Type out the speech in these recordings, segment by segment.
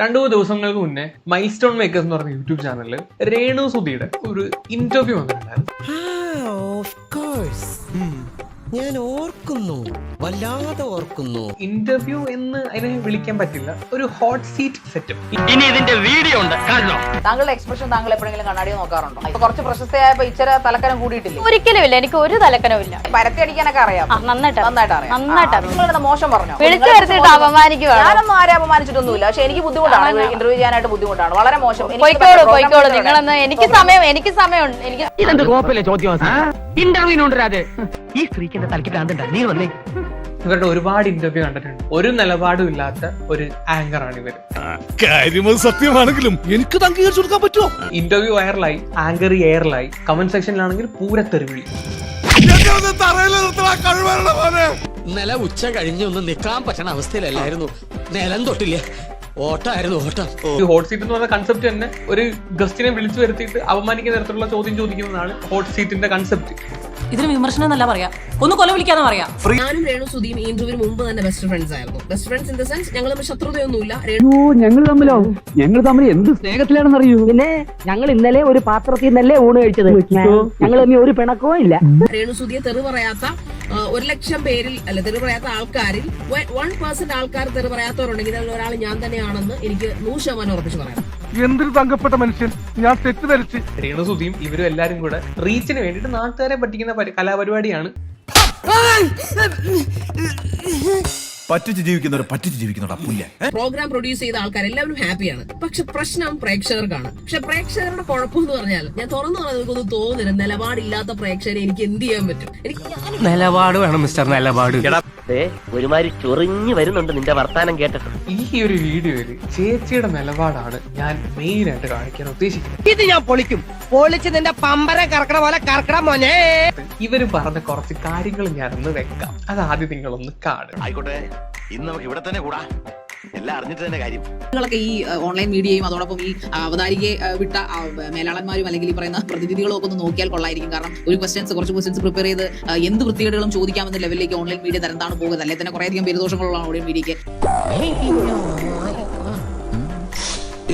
2-3 ദിവസങ്ങൾക്ക് മുന്നേ mile stone makers എന്ന് പറഞ്ഞ യൂട്യൂബ് ചാനലിൽ രേണു സുധിയുടെ ഒരു ഇന്റർവ്യൂ വന്നിട്ടുണ്ടായിരുന്നു. ഞാൻ ഓർക്കുന്നു, വല്ലാതെ ഓർക്കുന്നു. ഇന്റർവ്യൂ എന്ന് അതിനെ വിളിക്കാൻ പറ്റില്ല, ഒരു ഹോട്ട് സീറ്റ് സെറ്റപ്പ്. ഇനി ഇതിന്റെ വീഡിയോ ഉണ്ട്. താങ്കളുടെ എക്സ്പ്രഷൻ താങ്കൾ എപ്പോഴെങ്കിലും കണ്ണാടി നോക്കാറുണ്ടോ? കുറച്ച് പ്രശസ്തയായപ്പോ ഇച്ചിരി തലക്കനം കൂടിയിട്ടില്ല? ഒരിക്കലും ഇല്ല, എനിക്ക് ഒരു തലക്കനവും ഇല്ല. പരത്തി അടിക്കാനൊക്കെ അറിയാം, നന്നായിട്ട് അറിയാം. നിങ്ങളുടെ മോശം പറഞ്ഞോ? വിളിച്ചു വരുത്തിട്ട് അപമാനിക്കുക. ഞാനൊന്നും ആരെ അപമാനിച്ചിട്ടൊന്നുമില്ല, പക്ഷെ എനിക്ക് ബുദ്ധിമുട്ടാണ്, ഇന്റർവ്യൂ ചെയ്യാനായിട്ട് ബുദ്ധിമുട്ടാണ്, വളരെ മോശം. പോയിക്കോളൂ നിങ്ങളെന്ന്. എനിക്ക് സമയമുണ്ട്. എനിക്ക് ഇതെന്ത് കോപ്പിലെ ചോദ്യം? ഇന്റർവ്യൂനുണ്ടേ ഈ സ്ത്രീക്കിന്റെ തലയ്ക്ക് ഭ്രാന്തുണ്ട്. നീ വന്നേ. ഇവരുടെ ഒരുപാട് ഇന്റർവ്യൂ കണ്ടിട്ടുണ്ട്. ഒരു നിലപാടും ഇല്ലാത്ത ഒരു ആങ്കർ ആണ് ഇവർ. കാര്യം സത്യമാണെങ്കിലും എനിക്ക് അംഗീകരിച്ചു കൊടുക്കാൻ പറ്റുമോ? ഇന്റർവ്യൂ വൈറലായി, ആങ്കർ എയറിലായി, കമന്റ് സെക്ഷനിലാണെങ്കിൽ പൂരത്തെറിവിളി. ഇന്നലെ ഉച്ച കഴിഞ്ഞ് ഒന്ന് നിൽക്കാൻ പറ്റണ അവസ്ഥയിലല്ലായിരുന്നു. നിലം തൊട്ടില്ല, ഓട്ടായിരുന്നു ഓട്ടം. ഹോട്ട് സീറ്റ് എന്ന് പറഞ്ഞ കൺസെപ്റ്റ് തന്നെ ഒരു ഗസ്റ്റിനെ വിളിച്ചു വരുത്തിയിട്ട് അപമാനിക്കുന്ന തരത്തിലുള്ള ചോദ്യം ചോദിക്കുന്നതാണ് ഹോട്ട് സീറ്റിന്റെ കൺസെപ്റ്റ്. ഇതിന് വിമർശനം എന്നല്ല പറയാ, ഒന്ന് കൊല വിളിക്കാന്ന് പറയാം. ഞാനും രേണു സുധിയും ഈ ഇന്റർവ്യൂവിന് മുമ്പ് തന്നെ ബെസ്റ്റ് ഫ്രണ്ട്സ് ആയിരുന്നു. Best friends in the sense ഞങ്ങൾ തമ്മിൽ ശത്രുതയൊന്നുമില്ല. ഞങ്ങൾ തമ്മിൽ എന്ത് സ്നേഹത്തിലാണെന്ന് അറിയൂ. പിന്നെ ഞങ്ങൾ ഇന്നലെ ഒരു പാത്രത്തിൽ നിന്നല്ലേ ഊണ് കഴിച്ചത്. ഞങ്ങൾ തമ്മിൽ ഒരു പിണക്കവും ഇല്ല. രേണു സുധിയെ തെറി പറയാത്ത 1,00,000 പേരിൽ അല്ല, തെറി പറയാത്ത ആൾക്കാരിൽ 1% ആൾക്കാർ തെറി പറയാത്തവരുണ്ടെങ്കിൽ അതിൽ ഒരാൾ ഞാൻ തന്നെയാണെന്ന് എനിക്ക് 100% ഉറപ്പിച്ച് പറയാം. എന്തൊരു തങ്കപ്പെട്ട മനുഷ്യൻ, ഞാൻ തെറ്റിദ്ധരിച്ച്. രേണു സുധിയും ഇവരും എല്ലാരും കൂടെ റീച്ചിന് വേണ്ടിയിട്ട് നാട്ടുകാരെ പറ്റിക്കുന്ന കലാപരിപാടിയാണ്. പറ്റിച്ച് ജീവിക്കുന്നവരാ പുല്ല. പ്രോഗ്രാം പ്രൊഡ്യൂസ് ചെയ്ത ആൾക്കാർ എല്ലാവരും ഹാപ്പിയാണ്. പക്ഷെ പ്രശ്നം പ്രേക്ഷകർക്കാണ്. പക്ഷെ പ്രേക്ഷകരുടെ കുഴപ്പം എന്ന് പറഞ്ഞാൽ, ഞാൻ തുറന്നു പറഞ്ഞാൽ നിങ്ങൾക്കൊന്നും തോന്നില്ല, നിലപാടില്ലാത്ത പ്രേക്ഷകരെ എനിക്ക് എന്ത് ചെയ്യാൻ പറ്റും? എനിക്ക് നിലപാട് വേണം മിസ്റ്റർ, നിലപാട്. ഒരുമാതിരി ചൊറിഞ്ഞു വരുന്നുണ്ട് നിന്റെ വർത്താനം കേട്ടിട്ട്. ഈ ഒരു വീഡിയോയില് ചേച്ചിയുടെ നിലപാടാണ് ഞാൻ മെയിൻ ആയിട്ട് കാണിക്കാൻ ഉദ്ദേശിക്കുന്നത്. ഇത് ഞാൻ പൊളിച്ച് നിന്റെ പമ്പരം കറക്കണ പോലെ കറക്കണ മോനെ. ഇവര് പറഞ്ഞ കുറച്ച് കാര്യങ്ങൾ ഞാനൊന്ന് വെക്കാം, അത് ആദ്യം നിങ്ങളൊന്ന് കാണും. ആയിക്കോട്ടെ, ഇന്ന് നമുക്ക് ഇവിടെ തന്നെ കൂടാ. എല്ലാം അറിഞ്ഞിട്ട് തന്നെ കാര്യം. നിങ്ങളൊക്കെ ഈ ഓൺലൈൻ മീഡിയയും അതോടൊപ്പം ഈ അവതാരികയെ വിട്ട മേലാളന്മാരും അല്ലെങ്കിൽ ഈ പറയുന്ന പ്രതിനിധികളും ഒക്കെ ഒന്ന് നോക്കിയാൽ കൊള്ളായിരിക്കും. കാരണം കുറച്ച് ക്വസ്റ്റ്യൻസ് പ്രിപ്പയർ ചെയ്ത് എന്ത് വൃത്തികേടുകളും ചോദിക്കാമെന്ന ലെവലിലേക്ക് ഓൺലൈൻ മീഡിയ തരംതാണ് പോകുന്നത്. അല്ലെങ്കിൽ തന്നെ കുറേയധികം പേരുദോഷങ്ങളുള്ളതാണ് ഓൺലൈൻ മീഡിയക്ക്.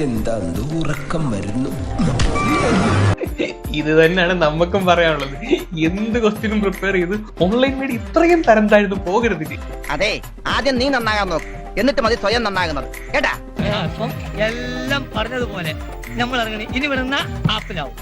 എന്താ ഉറക്കം വരുന്നു. ഇത് തന്നെയാണ് നമുക്കും പറയാനുള്ളത്. എന്ത് ക്വസ്റ്റ്യനും പ്രിപ്പയർ ചെയ്ത് ഓൺലൈൻ മീഡിയ ഇത്രയും തരം താഴ്ന്നു പോകരുത്. അതെ, ആദ്യം നീ നന്നാകാൻ നോക്ക്, എന്നിട്ട് മതി സ്വയം നന്നാകുന്നത്, കേട്ടാ? എല്ലാം പറഞ്ഞതുപോലെ നമ്മൾ ഇറങ്ങി ഇനി വരുന്ന ആപ്പിലാവും.